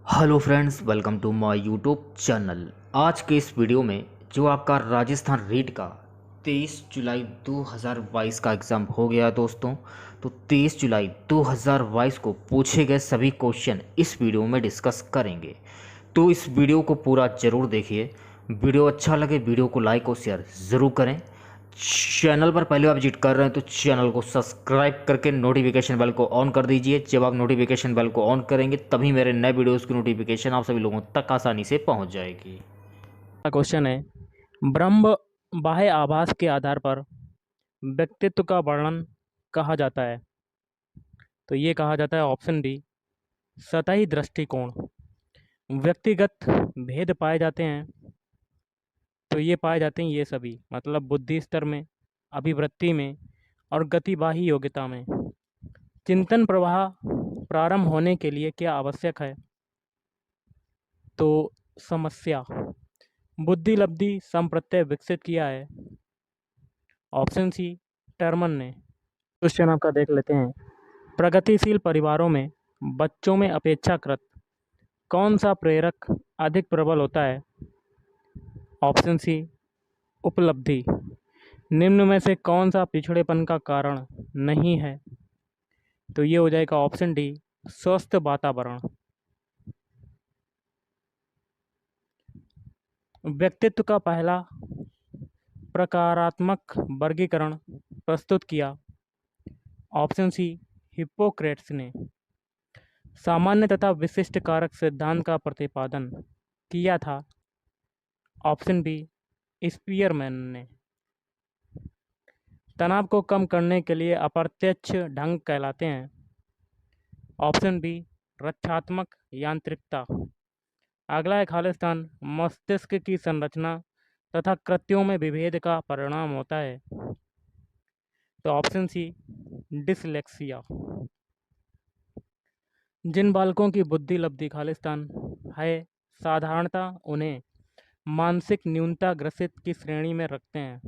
Hello friends, welcome to my YouTube channel. आज के इस वीडियो में जो आपका राजस्थान रीट का 23 जुलाई 2022 का एग्ज़ाम हो गया दोस्तों, तो 23 जुलाई 2022 को पूछे गए सभी क्वेश्चन इस वीडियो में डिस्कस करेंगे। तो इस वीडियो को पूरा ज़रूर देखिए। वीडियो अच्छा लगे वीडियो को लाइक और शेयर ज़रूर करें। चैनल पर पहले आप विजिट कर रहे हैं तो चैनल को सब्सक्राइब करके नोटिफिकेशन बेल को ऑन कर दीजिए। जब आप नोटिफिकेशन बेल को ऑन करेंगे तभी मेरे नए वीडियोस की नोटिफिकेशन आप सभी लोगों तक आसानी से पहुंच जाएगी। क्वेश्चन है, ब्रह्म बाह्य आभास के आधार पर व्यक्तित्व का वर्णन कहा जाता है। तो ये कहा जाता है ऑप्शन बी, सतही दृष्टिकोण। व्यक्तिगत भेद पाए जाते हैं, तो ये पाए जाते हैं ये सभी, मतलब बुद्धि स्तर में, अभिवृत्ति में और गतिबाही योग्यता में। चिंतन प्रवाह प्रारंभ होने के लिए क्या आवश्यक है? तो समस्या, बुद्धि लब्धि संप्रत्यय विकसित किया है। ऑप्शन सी, टर्मन ने। क्वेश्चन आपका देख लेते हैं। प्रगतिशील परिवारों में बच्चों में अपेक्षाकृत कौन सा प्रेरक अधिक प्रबल होता है? ऑप्शन सी, उपलब्धि। निम्न में से कौन सा पिछड़ेपन का कारण नहीं है? तो ये हो जाएगा ऑप्शन डी, स्वस्थ वातावरण। व्यक्तित्व का पहला प्रकारात्मक वर्गीकरण प्रस्तुत किया। ऑप्शन सी, हिप्पोक्रेट्स ने। सामान्य तथा विशिष्ट कारक सिद्धांत का प्रतिपादन किया था। ऑप्शन बी, स्पीयरमैन ने। तनाव को कम करने के लिए अप्रत्यक्ष ढंग कहलाते हैं। ऑप्शन बी, रक्षात्मक यांत्रिकता। अगला है खालिस्तान, मस्तिष्क की संरचना तथा कृत्यों में विभेद का परिणाम होता है। तो ऑप्शन सी, डिसलेक्सिया। जिन बालकों की बुद्धि लब्धि खालिस्तान है, साधारणतः उन्हें मानसिक न्यूनता ग्रसित की श्रेणी में रखते हैं।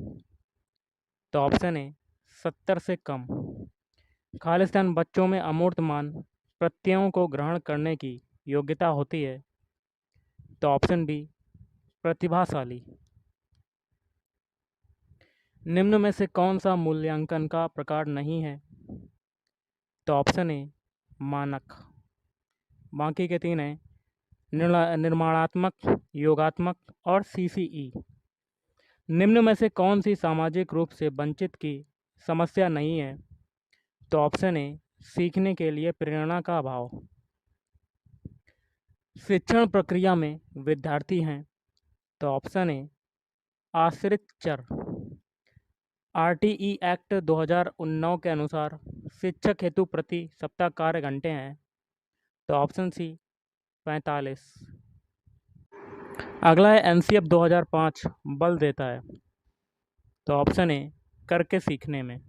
तो ऑप्शन है 70 से कम। खालिस्तान बच्चों में अमूर्त मान प्रत्ययों को ग्रहण करने की योग्यता होती है। तो ऑप्शन बी, प्रतिभाशाली। निम्न में से कौन सा मूल्यांकन का प्रकार नहीं है? तो ऑप्शन ए, मानक। बाकी के तीन हैं, निर्माणात्मक, योगात्मक और सीसीई। निम्न में से कौन सी सामाजिक रूप से वंचित की समस्या नहीं है? तो ऑप्शन ए, सीखने के लिए प्रेरणा का अभाव। शिक्षण प्रक्रिया में विद्यार्थी हैं। तो ऑप्शन ए, आश्रित चर। आरटीई एक्ट 2009 के अनुसार शिक्षक हेतु प्रति सप्ताह कार्य घंटे हैं। तो ऑप्शन सी, 45। अगला है एनसीएफ 2005 बल देता है। तो ऑप्शन ए, करके सीखने में।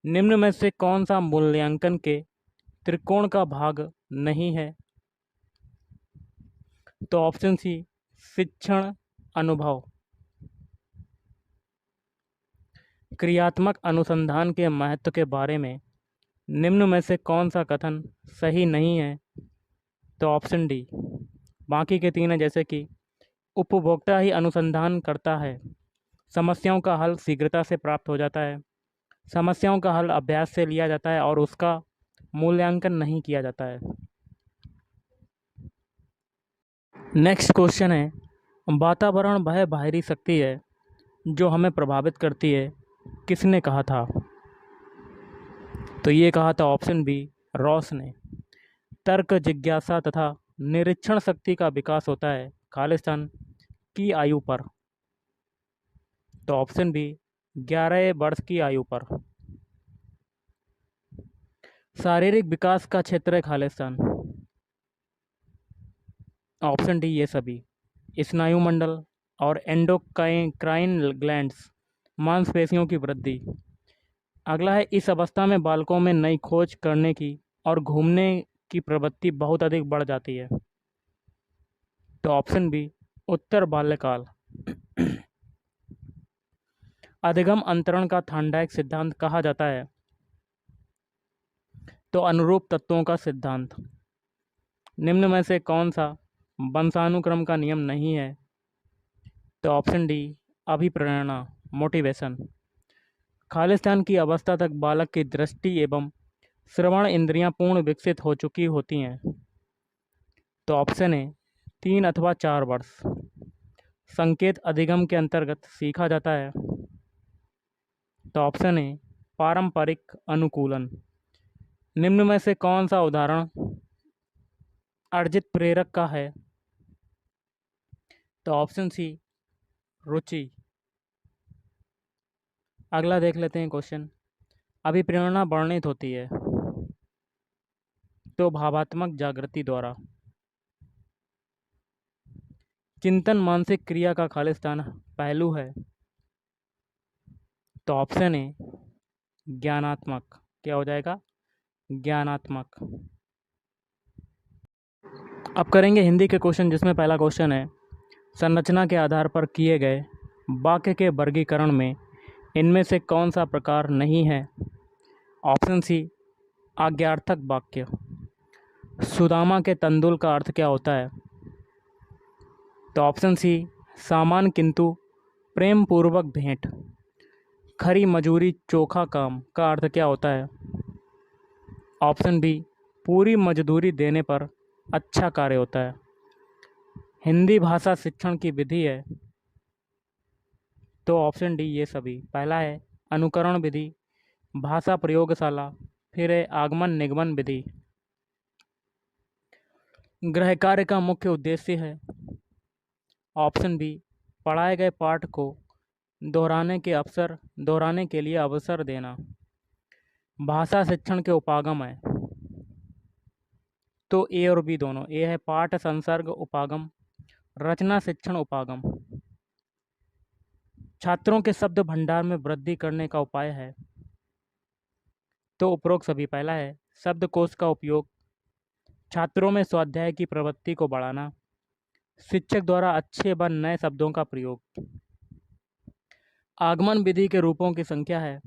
निम्न में से कौन सा मूल्यांकन के त्रिकोण का भाग नहीं है? तो ऑप्शन सी, शिक्षण अनुभव। क्रियात्मक अनुसंधान के महत्व के बारे में निम्न में से कौन सा कथन सही नहीं है? तो ऑप्शन डी। बाकी के तीन है, जैसे कि उपभोक्ता ही अनुसंधान करता है, समस्याओं का हल शीघ्रता से प्राप्त हो जाता है, समस्याओं का हल अभ्यास से लिया जाता है और उसका मूल्यांकन नहीं किया जाता है। नेक्स्ट क्वेश्चन है, वातावरण वह बाहरी शक्ति है जो हमें प्रभावित करती है, किसने कहा था? तो ये कहा था ऑप्शन बी, रॉस ने। तर्क, जिज्ञासा तथा निरीक्षण शक्ति का विकास होता है खालिस्तान की आयु पर। तो ऑप्शन बी, 11 वर्ष की आयु पर। शारीरिक विकास का क्षेत्र है खालिस्तान। ऑप्शन डी, ये सभी, स्नायु मंडल और एंडोक्राइन ग्लैंड्स, मांसपेशियों की वृद्धि। अगला है, इस अवस्था में बालकों में नई खोज करने की और घूमने की प्रवृत्ति बहुत अधिक बढ़ जाती है। तो ऑप्शन बी, उत्तर बाल्यकाल। अधिगम अंतरण का थांडाइक सिद्धांत कहा जाता है। तो अनुरूप तत्वों का सिद्धांत। निम्न में से कौन सा वंशानुक्रम का नियम नहीं है? तो ऑप्शन डी अभिप्रेरणा, मोटिवेशन। खालिस्तान की अवस्था तक बालक की दृष्टि एवं श्रवण इंद्रियां पूर्ण विकसित हो चुकी होती हैं। तो ऑप्शन ए 3 अथवा 4 वर्ष। संकेत अधिगम के अंतर्गत सीखा जाता है। तो ऑप्शन ए पारंपरिक अनुकूलन। निम्न में से कौन सा उदाहरण अर्जित प्रेरक का है? तो ऑप्शन सी रुचि। अगला देख लेते हैं क्वेश्चन। अभिप्रेरणा वर्णित होती है तो भावात्मक जागृति द्वारा। चिंतन मानसिक क्रिया का खालिस्तान पहलू है। तो ऑप्शन ए ज्ञानात्मक। क्या हो जाएगा? ज्ञानात्मक। अब करेंगे हिंदी के क्वेश्चन, जिसमें पहला क्वेश्चन है संरचना के आधार पर किए गए वाक्य के वर्गीकरण में इनमें से कौन सा प्रकार नहीं है? ऑप्शन सी आज्ञार्थक वाक्य। सुदामा के तंदुल का अर्थ क्या होता है? तो ऑप्शन सी सामान किंतु प्रेम पूर्वक भेंट। खरी मजूरी चोखा काम का अर्थ क्या होता है? ऑप्शन बी पूरी मजदूरी देने पर अच्छा कार्य होता है। हिंदी भाषा शिक्षण की विधि है। तो ऑप्शन डी ये सभी। पहला है अनुकरण विधि, भाषा प्रयोगशाला, फिर है आगमन निगमन विधि। गृह कार्य का मुख्य उद्देश्य है। ऑप्शन बी पढ़ाए गए पाठ को दोहराने के लिए अवसर देना। भाषा शिक्षण के उपागम है। तो ए और बी दोनों। ए है पाठ संसर्ग उपागम, रचना शिक्षण उपागम। छात्रों के शब्द भंडार में वृद्धि करने का उपाय है। तो उपरोक्त सभी। पहला है शब्दकोश का उपयोग, छात्रों में स्वाध्याय की प्रवृत्ति को बढ़ाना, शिक्षक द्वारा अच्छे व नए शब्दों का प्रयोग। आगमन विधि के रूपों की संख्या है।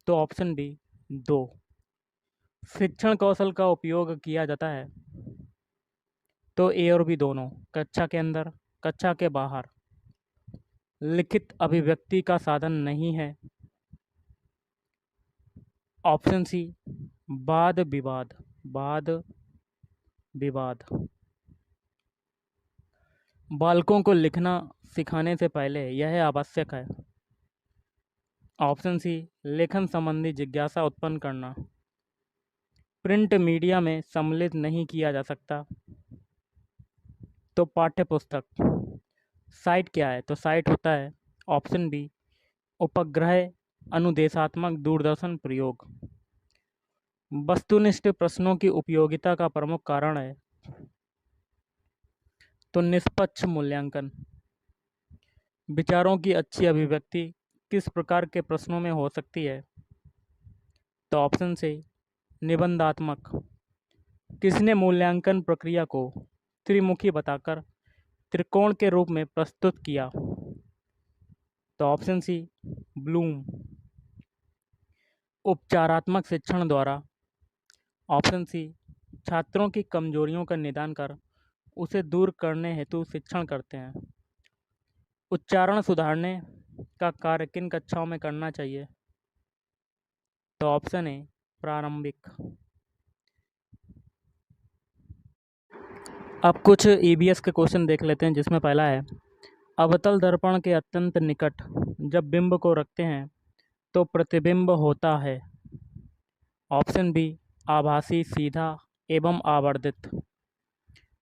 तो ऑप्शन बी 2। शिक्षण कौशल का उपयोग किया जाता है। तो ए और बी दोनों। कक्षा के अंदर, कक्षा के बाहर। लिखित अभिव्यक्ति का साधन नहीं है। ऑप्शन सी वाद विवाद। बालकों को लिखना सिखाने से पहले यह आवश्यक है। ऑप्शन सी लेखन संबंधी जिज्ञासा उत्पन्न करना। प्रिंट मीडिया में सम्मिलित नहीं किया जा सकता। तो पाठ्य पुस्तक। साइट क्या है? तो साइट होता है ऑप्शन बी उपग्रह अनुदेशात्मक दूरदर्शन प्रयोग। वस्तुनिष्ठ प्रश्नों की उपयोगिता का प्रमुख कारण है। तो निष्पक्ष मूल्यांकन। विचारों की अच्छी अभिव्यक्ति किस प्रकार के प्रश्नों में हो सकती है? तो ऑप्शन से निबंधात्मक। किसने मूल्यांकन प्रक्रिया को त्रिमुखी बताकर त्रिकोण के रूप में प्रस्तुत किया? तो ऑप्शन सी ब्लूम। उपचारात्मक शिक्षण द्वारा। ऑप्शन सी छात्रों की कमजोरियों का निदान कर उसे दूर करने हेतु शिक्षण करते हैं। उच्चारण सुधारने का कार्य किन कक्षाओं में करना चाहिए? तो ऑप्शन ए प्रारंभिक। अब कुछ ईबीएस के क्वेश्चन देख लेते हैं, जिसमें पहला है अवतल दर्पण के अत्यंत निकट जब बिंब को रखते हैं तो प्रतिबिंब होता है। ऑप्शन बी आभासी, सीधा एवं आवर्धित।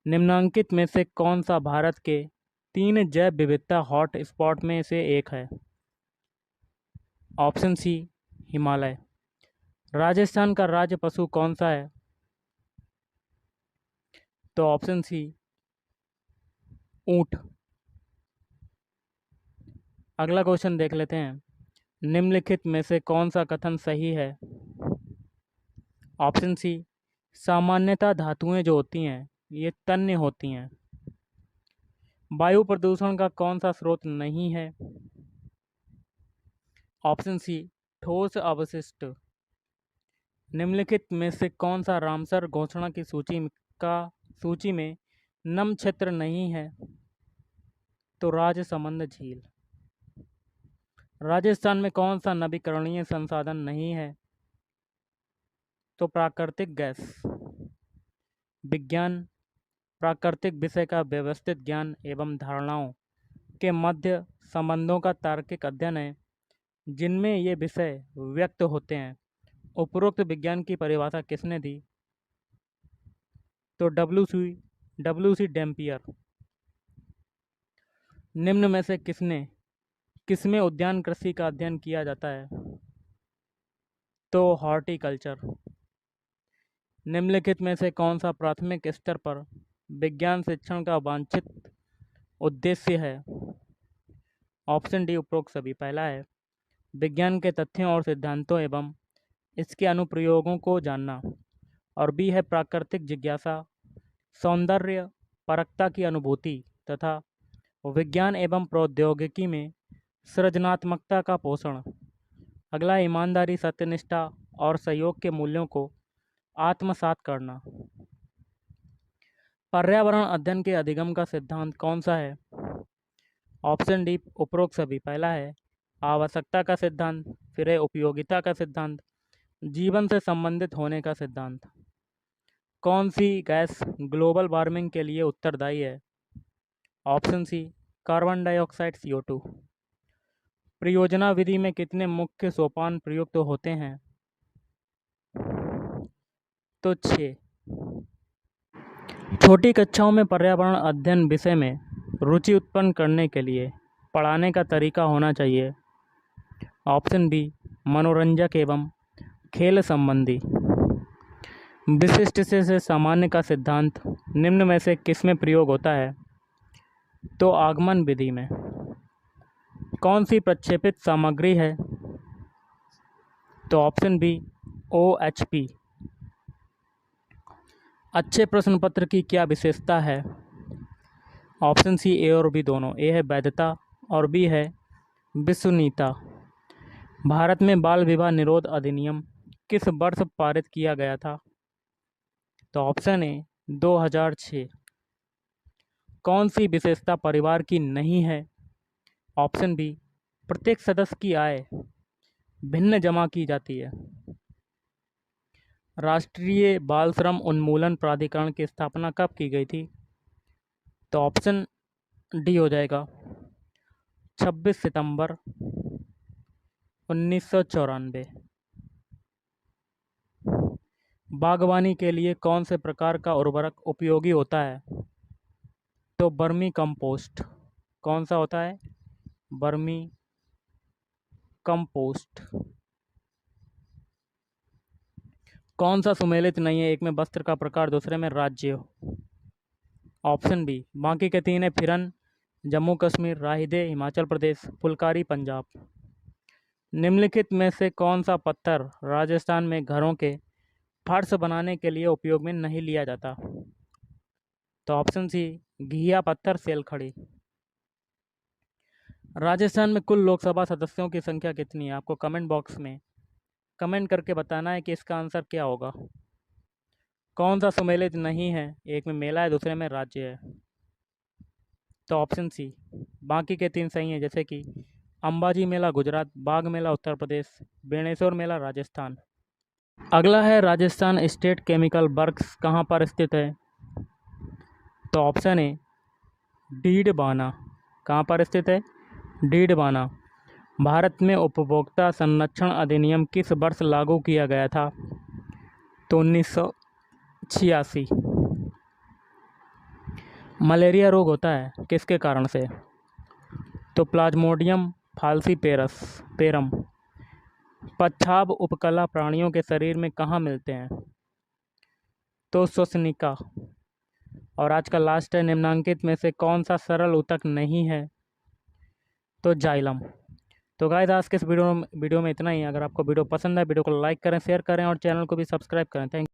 निम्नांकित में से कौन सा भारत के 3 जैव विविधता हॉट स्पॉट में से एक है? ऑप्शन सी हिमालय। राजस्थान का राज्य पशु कौन सा है? तो ऑप्शन सी ऊंट। अगला क्वेश्चन देख लेते हैं। निम्नलिखित में से कौन सा कथन सही है? ऑप्शन सी सामान्यतः धातुएं जो होती हैं ये तन्य होती हैं। वायु प्रदूषण का कौन सा स्रोत नहीं है? ऑप्शन सी ठोस अवशिष्ट। निम्नलिखित में से कौन सा रामसर घोषणा की सूची में नम क्षेत्र नहीं है? तो राजसमंद झील। राजस्थान में कौन सा नवीकरणीय संसाधन नहीं है? तो प्राकृतिक गैस। विज्ञान प्राकृतिक विषय का व्यवस्थित ज्ञान एवं धारणाओं के मध्य संबंधों का तार्किक अध्ययन है जिनमें ये विषय व्यक्त होते हैं। उपरोक्त विज्ञान की परिभाषा किसने दी? तो डब्ल्यू सी डैम्पियर। निम्न में से किसमें उद्यान कृषि का अध्ययन किया जाता है? तो हॉर्टिकल्चर। निम्नलिखित में से कौन सा प्राथमिक स्तर पर विज्ञान शिक्षण का वांछित उद्देश्य है? ऑप्शन डी उपरोक्त सभी। पहला है विज्ञान के तथ्यों और सिद्धांतों एवं इसके अनुप्रयोगों को जानना, और बी है प्राकृतिक जिज्ञासा, सौंदर्य परकता की अनुभूति तथा विज्ञान एवं प्रौद्योगिकी में सृजनात्मकता का पोषण। अगला है ईमानदारी, सत्यनिष्ठा और सहयोग के मूल्यों को आत्मसात करना। पर्यावरण अध्ययन के अधिगम का सिद्धांत कौन सा है? ऑप्शन डी उपरोक्त सभी। पहला है आवश्यकता का सिद्धांत, फिर है उपयोगिता का सिद्धांत, जीवन से संबंधित होने का सिद्धांत। कौन सी गैस ग्लोबल वार्मिंग के लिए उत्तरदायी है? Option C carbon dioxide CO2। परियोजना विधि में कितने मुख्य सोपान प्रयुक्त होते हैं? तो 6। छोटी कक्षाओं में पर्यावरण अध्ययन विषय में रुचि उत्पन्न करने के लिए पढ़ाने का तरीका होना चाहिए। ऑप्शन बी मनोरंजक एवं खेल संबंधी। विशिष्ट से सामान्य का सिद्धांत निम्न में से किसमें प्रयोग होता है? तो आगमन विधि में। कौन सी प्रक्षेपित सामग्री है? तो ऑप्शन बी OHP। अच्छे प्रश्न पत्र की क्या विशेषता है? ऑप्शन सी ए और बी दोनों। ए है वैधता और बी है विश्वसनीयता। भारत में बाल विवाह निरोध अधिनियम किस वर्ष पारित किया गया था? तो ऑप्शन ए 2006। कौन सी विशेषता परिवार की नहीं है? ऑप्शन बी प्रत्येक सदस्य की आय भिन्न जमा की जाती है। राष्ट्रीय बाल श्रम उन्मूलन प्राधिकरण की स्थापना कब की गई थी? तो ऑप्शन डी हो जाएगा 26 सितंबर 1994। बागवानी के लिए कौन से प्रकार का उर्वरक उपयोगी होता है? तो वर्मी कंपोस्ट। कौन सा होता है? Vermi compost. कौन सा सुमेलित नहीं है? एक में वस्त्र का प्रकार, दूसरे में राज्य। ऑप्शन बी बाकी के 3 है फिरन जम्मू कश्मीर, राहिदे हिमाचल प्रदेश, फुलकारी पंजाब। निम्नलिखित में से कौन सा पत्थर राजस्थान में घरों के फर्श बनाने के लिए उपयोग में नहीं लिया जाता? तो ऑप्शन सी घिया पत्थर, सेलखड़ी। राजस्थान में कुल लोकसभा सदस्यों की संख्या कितनी है? आपको कमेंट बॉक्स में कमेंट करके बताना है कि इसका आंसर क्या होगा। कौन सा सुमेलित नहीं है? एक में मेला है, दूसरे में राज्य है। तो ऑप्शन सी बाकी के 3 सही हैं, जैसे कि अंबाजी मेला गुजरात, बाग मेला उत्तर प्रदेश, बेणेश्वर मेला राजस्थान। अगला है राजस्थान स्टेट केमिकल वर्क्स कहाँ पर स्थित है? तो ऑप्शन ए डीडवाना। कहाँ पर स्थित है? डीडवाना। भारत में उपभोक्ता संरक्षण अधिनियम किस वर्ष लागू किया गया था? तो 1986। मलेरिया रोग होता है किसके कारण से? तो प्लाज्मोडियम फाल्सीपेरम। पच्छाब उपकला प्राणियों के शरीर में कहाँ मिलते हैं? तो श्वसनिका। और आज का लास्ट है निम्नांकित में से कौन सा सरल ऊतक नहीं है? तो जाइलम। तो गाइस आज के इस वीडियो में इतना ही। अगर आपको वीडियो पसंद है, वीडियो को लाइक करें, शेयर करें और चैनल को भी सब्सक्राइब करें। थैंक